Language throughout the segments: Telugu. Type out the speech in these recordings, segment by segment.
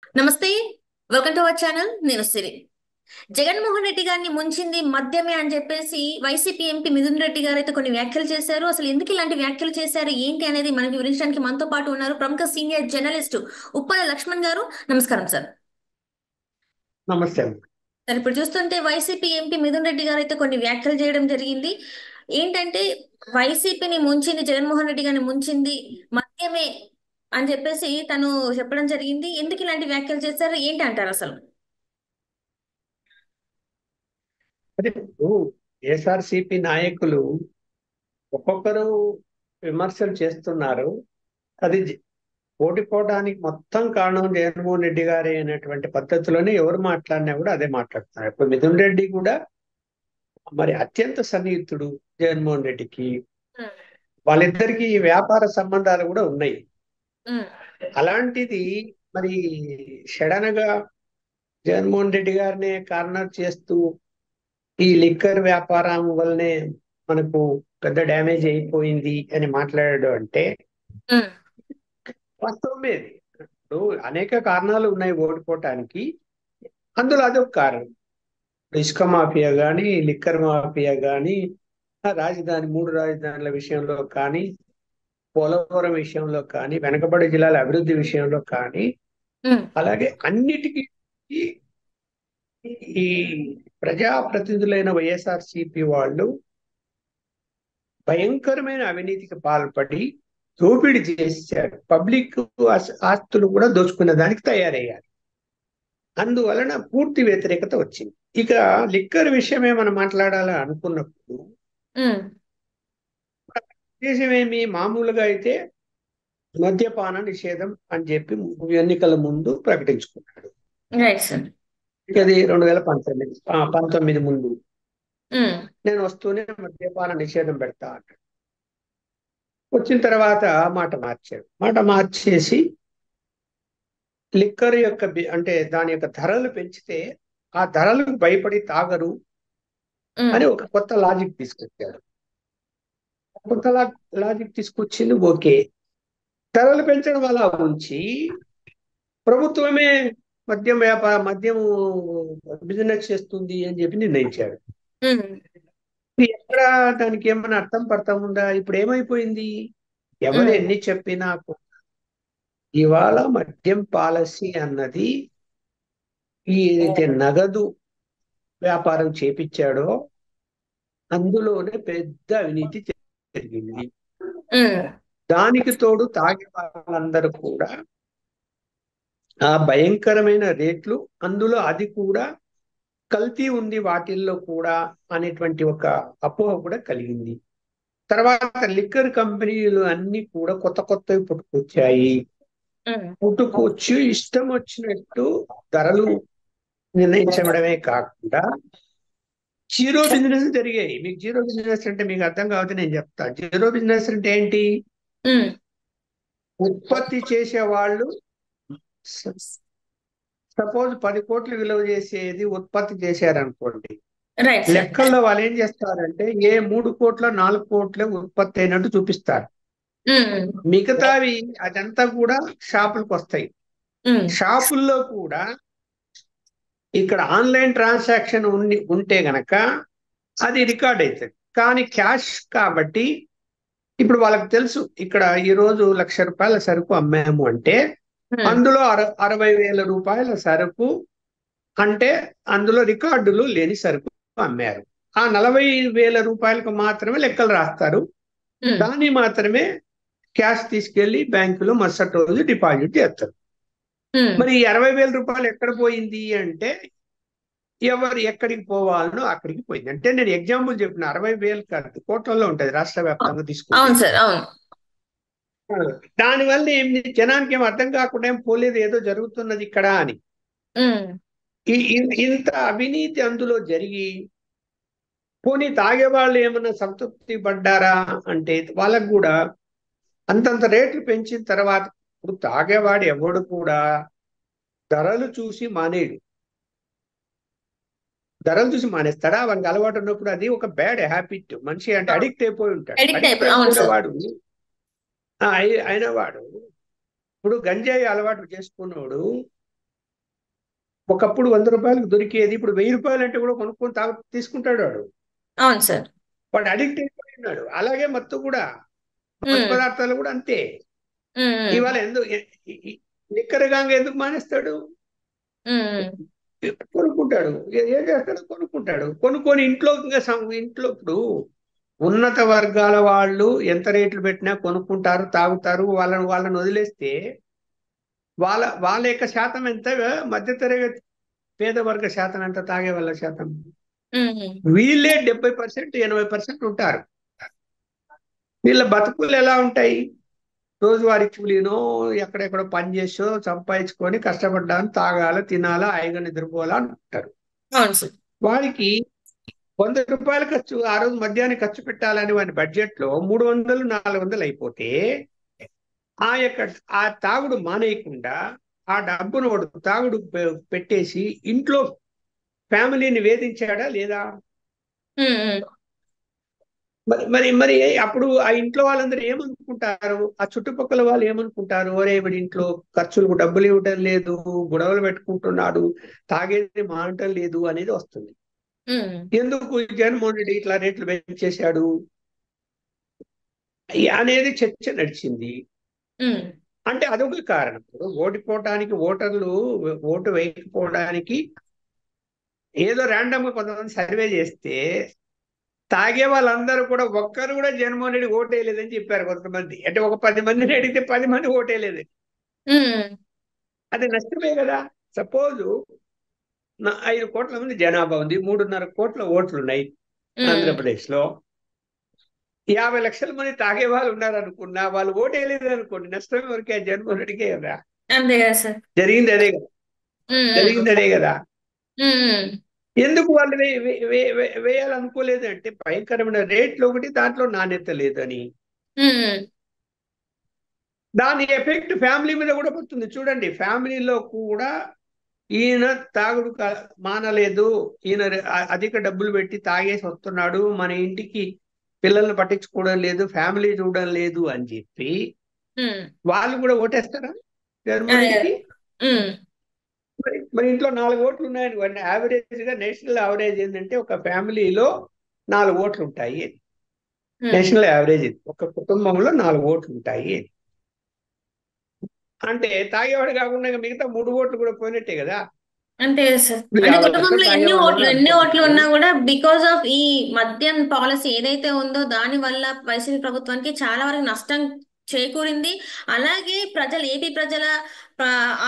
నమస్తే. Welcome to our channel. నేను సిరి. జగన్మోహన్ రెడ్డి గారిని ముంచింది మద్యమే అని చెప్పేసి వైసీపీ ఎంపీ మిథున్ రెడ్డి గారు అయితే కొన్ని వ్యాఖ్యలు చేశారు. అసలు ఎందుకు ఇలాంటి వ్యాఖ్యలు చేశారు ఏంటి అనేది మనకి వివరించడానికి మనతో పాటు ఉన్నారు ప్రముఖ సీనియర్ జర్నలిస్ట్ ఉప్పల లక్ష్మణ్ గారు. నమస్కారం సార్. నమస్తే. సార్, ఇప్పుడు చూస్తుంటే వైసీపీ ఎంపీ మిథున్ రెడ్డి గారు అయితే కొన్ని వ్యాఖ్యలు చేయడం జరిగింది. ఏంటంటే వైసీపీని ముంచింది, జగన్మోహన్ రెడ్డి గారిని ముంచింది మద్యమే అని చెప్పేసి తను చెప్పడం జరిగింది. ఎందుకు ఇలాంటి వ్యాఖ్యలు చేశారు ఏంటి అంటారు అసలు? అదే ఇప్పుడు ఏఎస్ఆర్సిపి నాయకులు ఒక్కొక్కరు విమర్శలు చేస్తున్నారు. అది ఓడిపోవడానికి మొత్తం కారణం జగన్మోహన్ రెడ్డి గారే అనేటువంటి పద్ధతిలోనే ఎవరు మాట్లాడినా కూడా అదే మాట్లాడుతున్నారు. ఇప్పుడు మిథున్ రెడ్డి కూడా మరి అత్యంత సన్నిహితుడు జగన్మోహన్ రెడ్డికి. ఉమ్, వాళ్ళిద్దరికి వ్యాపార సంబంధాలు కూడా ఉన్నాయి. ఉమ్, అలాంటిది మరి సడన్ గా జగన్మోహన్ రెడ్డి గారిని కార్నర్ చేస్తూ ఈ లిక్కర్ వ్యాపారం వల్లనే మనకు పెద్ద డ్యామేజ్ అయిపోయింది అని మాట్లాడాడు అంటే ఉమ్. వాస్తవమే అది. ఇప్పుడు అనేక కారణాలు ఉన్నాయి ఓడిపోవటానికి. అందులో అదొక కారణం. ఇసుక మాఫియా కానీ, లిక్కర్ మాఫియా కానీ, మూడు రాజధానుల విషయంలో కానీ, పోలవరం విషయంలో కానీ, వెనకబడి జిల్లాల అభివృద్ధి విషయంలో కానీ, ఉమ్, అలాగే అన్నిటికీ ఈ ఈ ప్రజాప్రతినిధులైన వైఎస్ఆర్సిపి వాళ్ళు భయంకరమైన అవినీతికి పాల్పడి దోపిడీ చేశారు. పబ్లిక్ ఆస్తులు కూడా దోచుకునే దానికి తయారయ్యారు. అందువలన పూర్తి వ్యతిరేకత వచ్చింది. ఇక లిక్కర్ విషయమే మనం మాట్లాడాలని అనుకున్నప్పుడు ఉమ్. ఉద్దేశం ఏమి, మామూలుగా అయితే మద్యపాన నిషేధం అని చెప్పి ఎన్నికల ముందు ప్రకటించుకున్నాడు. Right sir. అది 2019 ముందు ఉమ్, నేను వస్తూనే మద్యపాన నిషేధం పెడతా అన్నాడు. వచ్చిన తర్వాత మాట మార్చేసి లిక్కర్ యొక్క అంటే దాని యొక్క ధరలు పెంచితే ఆ ధరలకు భయపడి తాగరు ఉమ్, అని ఒక కొత్త లాజిక్ తీసుకొచ్చాడు. కొత్త లాజిక్ తీసుకొచ్చింది ఓకే. ధరలు పెంచడం వల్ల ఉంచి ప్రభుత్వమే మద్యం బిజినెస్ చేస్తుంది అని చెప్పి నిర్ణయించాడు. ఉమ్. ఇది ఎక్కడ దానికి ఏమైనా అర్థం ఉందా? ఇప్పుడు ఏమైపోయింది, ఎవరు ఉమ్. ఎన్ని చెప్పినా ఇవాళ మద్యం పాలసీ అన్నది ఏదైతే నగదు వ్యాపారం చేపించాడో అందులోనే పెద్ద అవినీతి జరిగింది. ఉమ్. దానికి తోడు తాగే వాళ్ళందరూ కూడా ఆ భయంకరమైన రేట్లు, అందులో అది కూడా కల్తీ ఉంది వాటిల్లో కూడా అనేటువంటి ఒక అపోహ కూడా కలిగింది. తర్వాత లిక్కర్ కంపెనీలు అన్ని కూడా కొత్త కొత్తవి పుట్టుకొచ్చాయి. ఉమ్. పుట్టుకొచ్చి ఇష్టం వచ్చినట్టు ధరలు నిర్ణయించడమే కాకుండా జీరో బిజినెస్ జరిగాయి. మీకు జీరో బిజినెస్ అంటే మీకు అర్థం కావద్దు, నేను చెప్తా. జీరో బిజినెస్ అంటే ఏంటి? ఉమ్. ఉత్పత్తి చేసే వాళ్ళు సపోజ్ 10 కోట్లు విలువ చేసేది ఉత్పత్తి చేశారనుకోండి, రైట్ సార్. లెక్కల్లో వాళ్ళు ఏం చేస్తారంటే ఏ 3 కోట్ల 4 కోట్లే ఉత్పత్తి అయినట్టు చూపిస్తారు. ఉమ్. మిగతావి అదంతా కూడా షాపులకు వస్తాయి. ఉమ్. షాపుల్లో కూడా ఇక్కడ ఆన్లైన్ ట్రాన్సాక్షన్ ఉంటే గనక అది రికార్డ్ అవుతుంది. కానీ క్యాష్ కాబట్టి ఇప్పుడు వాళ్ళకి తెలుసు, ఇక్కడ ఈ రోజు ₹1,00,000 సరుకు అమ్మాము అంటే ఉమ్. అందులో 60,000 రూపాయల సరుకు అంటే అందులో రికార్డులు లేని సరుకు అమ్మారు. ఆ 40,000 రూపాయలకు మాత్రమే లెక్కలు రాస్తారు. ఉమ్. దాన్ని మాత్రమే క్యాష్ తీసుకెళ్లి బ్యాంకులో మరుసటి రోజు డిపాజిట్ చేస్తారు. ఉమ్. మరి ఈ 60,000 రూపాయలు ఎక్కడ పోయింది అంటే ఎవరు ఎక్కడికి పోవాలనో అక్కడికి పోయింది. అంటే నేను ఎగ్జాంపుల్ చెప్పిన 60,000 కాదు, కోట్లలో ఉంటది రాష్ట్ర వ్యాప్తంగా తీసుకుంటే. అవును సార్, అవును. దానివల్ల జనానికి ఏం అర్థం కాకుండా ఏం పోలేదు, ఏదో జరుగుతున్నది ఇక్కడ అని. ఉమ్. ఇంత అవినీతి అందులో జరిగి పోనీ తాగే వాళ్ళు ఏమన్నా సంతృప్తి పడ్డారా అంటే వాళ్ళకు కూడా అంతంత రేట్లు పెంచిన తర్వాత ఇప్పుడు తాగేవాడు ఎవడు కూడా ధరలు చూసి మానేడు. ధరలు చూసి మానేస్తాడా? వానికి అలవాటు ఉన్నప్పుడు అది ఒక బ్యాడ్ హ్యాబిట్. మనిషి అంటే అడిక్ట్ అయిపోయి ఉంటాడు. ఎడిక్ట్ అడిక్ట్ అయిపోయి, అవును అయిపోయిన సార్. వాడు అయిన వాడు ఇప్పుడు గంజాయి అలవాటు చేసుకున్నవాడు ఒకప్పుడు 100 రూపాయలకు దొరికేది ఇప్పుడు 1000 రూపాయలు అంటే కూడా కొనుక్కొని తీసుకుంటాడు వాడు. అవును సార్. వాడు అడిక్ట్ అయిపోయినాడు. అలాగే మత్తు కూడా, మత్తు ఉమ్, పదార్థాలు కూడా అంతే. ఉమ్, ఇవాళ ఎందుకు నిక్కరగాంగా ఎందుకు మానేస్తాడు? ఉమ్, కొనుక్కుంటాడు. ఏం చేస్తాడు? కొనుక్కుంటాడు. కొనుక్కొని ఇంట్లో ఇంకా ఇంట్లో ఇప్పుడు ఉన్నత వర్గాల వాళ్ళు ఎంత రేట్లు పెట్టినా కొనుక్కుంటారు, తాగుతారు. వాళ్ళని వదిలేస్తే వాళ్ళ యొక్క శాతం ఎంత? మధ్యతరగతి పేద వర్గ శాతం ఎంత? తాగే వాళ్ళ శాతం ఉమ్, వీళ్ళే 70% 80% ఉంటారు. వీళ్ళ బతుకులు ఎలా ఉంటాయి? రోజువారీ కూలీనో ఎక్కడెక్కడో పని చేసో సంపాదించుకొని కష్టపడ్డాను, తాగాల, తినాల, హాయిగా నిద్రపోవాలా అంటారు. అవును సార్. వారికి 100 రూపాయలు ఖర్చు, ఆ రోజు మద్యానికి ఖర్చు పెట్టాలని వారి బడ్జెట్ లో 300 400 అయిపోతే ఆ యొక్క ఆ తాగుడు మానేయకుండా ఆ డబ్బును వాడు తాగుడు పెట్టేసి ఇంట్లో ఫ్యామిలీని వేధించాడా లేదా? ఉమ్, ఉమ్, మరి మరి మరి అప్పుడు ఆ ఇంట్లో వాళ్ళందరూ ఏమనుకుంటారు? ఆ చుట్టుపక్కల వాళ్ళు ఏమనుకుంటారు? ఒరే వీడి ఇంట్లో ఖర్చులకు డబ్బులు ఇవ్వటం లేదు, గొడవలు పెట్టుకుంటున్నాడు, తాగేది మానటం లేదు అనేది వస్తుంది. ఉమ్, ఎందుకు ఈ జగన్మోహన్ రెడ్డి ఇట్లా రేట్లు పెంచేశాడు అనేది చర్చ నడిచింది. ఉమ్, అంటే అదొక కారణం. ఇప్పుడు ఓడిపోవటానికి, ఓటర్లు ఓటు వేయకపోవడానికి ఏదో ర్యాండమ్ గా కొంతమంది సర్వే చేస్తే తాగే వాళ్ళందరూ కూడా ఒక్కరు కూడా జగన్మోహన్ రెడ్డి ఓటేయలేదని చెప్పారు కొంతమంది. అంటే ఒక 10 మందిని అడిగితే 10 మంది ఓటేయలేదు. ఉమ్, అది నష్టమే కదా. సపోజ్ 5 కోట్ల మంది జనాభా ఉంది, 3.5 కోట్ల ఓట్లు ఉన్నాయి ఉమ్. ఆంధ్రప్రదేశ్ లో. 50 లక్షల మంది తాగే వాళ్ళు ఉన్నారు అనుకున్నా, వాళ్ళు ఓటేయలేదు అనుకోండి, నష్టమే వరకే జగన్మోహన్ రెడ్డికే కదా. అంతే కదా సార్. జరిగింది అదే కదా. ఉమ్, ఉమ్, జరిగింది అదే కదా. ఉమ్, ఎందుకు వాళ్ళు వేయాలనుకోలేదు అంటే భయంకరమైన రేట్లు ఒకటి, దాంట్లో నాణ్యత లేదని. ఉమ్, దాని ఎఫెక్ట్ ఫ్యామిలీ మీద కూడా పడుతుంది. చూడండి, ఫ్యామిలీలో కూడా ఈయన తాగుడు మానలేదు, ఈయన అధిక డబ్బులు పెట్టి తాగేసి వస్తున్నాడు, మన ఇంటికి పిల్లల్ని పట్టించుకోవడం లేదు, ఫ్యామిలీ చూడడం లేదు అని చెప్పి ఉమ్. వాళ్ళు కూడా ఓటేస్తారా జగన్మోహన్ అదే కదా. రెడ్డికి? ఉమ్, మరి ఇంట్లో 4 ఓట్లు ఉన్నాయని యావరేజ్ గా నేషనల్ యావరేజ్ ఏంటంటే ఒక ఫ్యామిలీలో 4 ఓట్లు ఉంటాయి. ఉమ్. నేషనల్ యావరేజ్ ఇది. ఒక కుటుంబంలో 4 ఓట్లు ఉంటాయి అంటే తాగేవాడు కాకుండా మిగతా 3 ఓట్లు కూడా పోయినట్టే కదా. అంతే కదా సార్. ఇప్పుడు అంటే 50 లక్షలు కుటుంబంలో ఎన్ని తాగేవాళ్ళు ఓట్లు ఎన్ని ఓట్లు అనుకోండి. ఉన్నా కూడా బికాస్ ఆఫ్ ఈ మద్యం పాలసీ ఏదైతే ఉందో దాని వల్ల వైసీపీ ప్రభుత్వానికి చాలా వరకు నష్టం చేకూరింది. అలాగే ఏపీ ప్రజల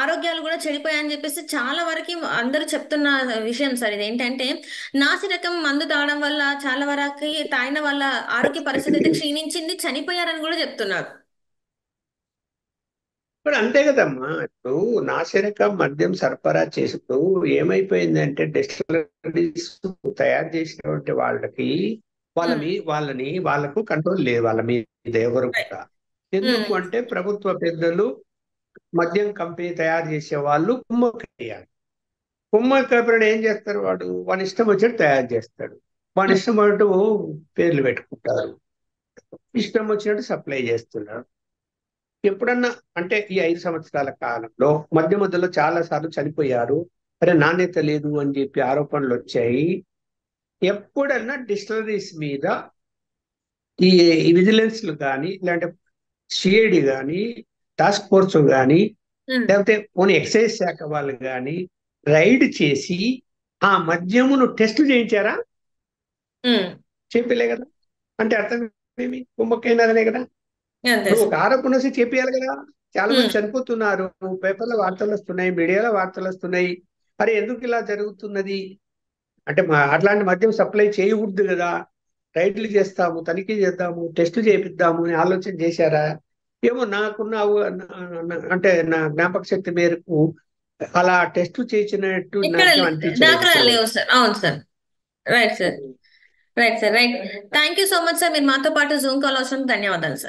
ఆరోగ్యాలు కూడా చెడిపోయాయని చెప్పేసి చాలా వరకు అందరూ చెప్తున్న విషయం సార్. ఇది ఏంటంటే నాసిరకం మందు తాగడం వల్ల చాలా వరకు తాగిన వాళ్ళ ఆరోగ్య పరిస్థితి అయితే క్షీణించింది, చనిపోయారని కూడా చెప్తున్నారు. ఇప్పుడు అంతే కదమ్మా. ఇప్పుడు నాసిరకం మద్యం సరఫరా చేస్తూ ఏమైపోయిందంటే డిస్టిలరీస్ తయారు చేసినటువంటి వాళ్ళకి ఉమ్, వాళ్ళకు కంట్రోల్ లేదు వాళ్ళ మీద ఎవరు కూడా. ఎందుకు ఉమ్, అంటే ప్రభుత్వ పెద్దలు మద్యం కంపెనీ తయారు చేసే వాళ్ళు కుమ్మక్కయ్యారు. కుమ్మక్కప్పుడు ఏం చేస్తారు? వాడి ఇష్టం వచ్చినట్టు తయారు చేస్తాడు, వాడి ఉమ్, ఇష్టం వచ్చినట్టు పేర్లు పెట్టుకుంటారు, ఇష్టం వచ్చినట్టు సప్లై చేస్తున్నారు. ఎప్పుడన్నా అంటే ఈ 5 సంవత్సరాల కాలంలో మధ్యలో చాలా సార్లు చనిపోయారు, అరే నాణ్యత లేదు అని చెప్పి ఆరోపణలు వచ్చాయి. ఎప్పుడన్నా డిస్టిలరీస్ మీద ఈ విజిలెన్స్లు కానీ, లేదంటే సిఐడి కానీ, టాస్క్ ఫోర్స్ కానీ, ఉమ్, లేకపోతే పోనీ ఎక్సైజ్ శాఖ వాళ్ళు కానీ రైడ్ చేసి ఆ మద్యమును టెస్ట్ చేయించారా? ఉమ్. చెప్పలే కదా. అంటే అర్థం ఏమి? కుమ్మక్కైనదనే కదా. అంతే నువ్వు సార్. ఒక ఆరోపణ వస్తే చెప్పేయాలి కదా. చాలా ఉమ్, మంది చనిపోతున్నారు, పేపర్లో వార్తలు వస్తున్నాయి, మీడియాలో వార్తలు వస్తున్నాయి. అరే ఎందుకు ఇలా జరుగుతున్నది అంటే అట్లాంటి మద్యం సప్లై చేయకూడదు కదా, రైడ్లు చేస్తాము, తనిఖీ చేద్దాము, టెస్ట్ చేపిద్దాము అని ఆలోచన చేశారా? ఏమో నాకున్న అంటే నా జ్ఞాపక శక్తి మేరకు అలా టెస్ట్ చేసినట్టు ఇక్కడ నాకేం అనిపించలేదు దాఖలా ఇప్పుడు లేవు సార్. అవును సార్. Right sir. వరకు. Right sir. Right. Thank you so much sir. మీరు మాతో పాటు జూమ్ కాల్ అవసరం. ధన్యవాదాలు సార్.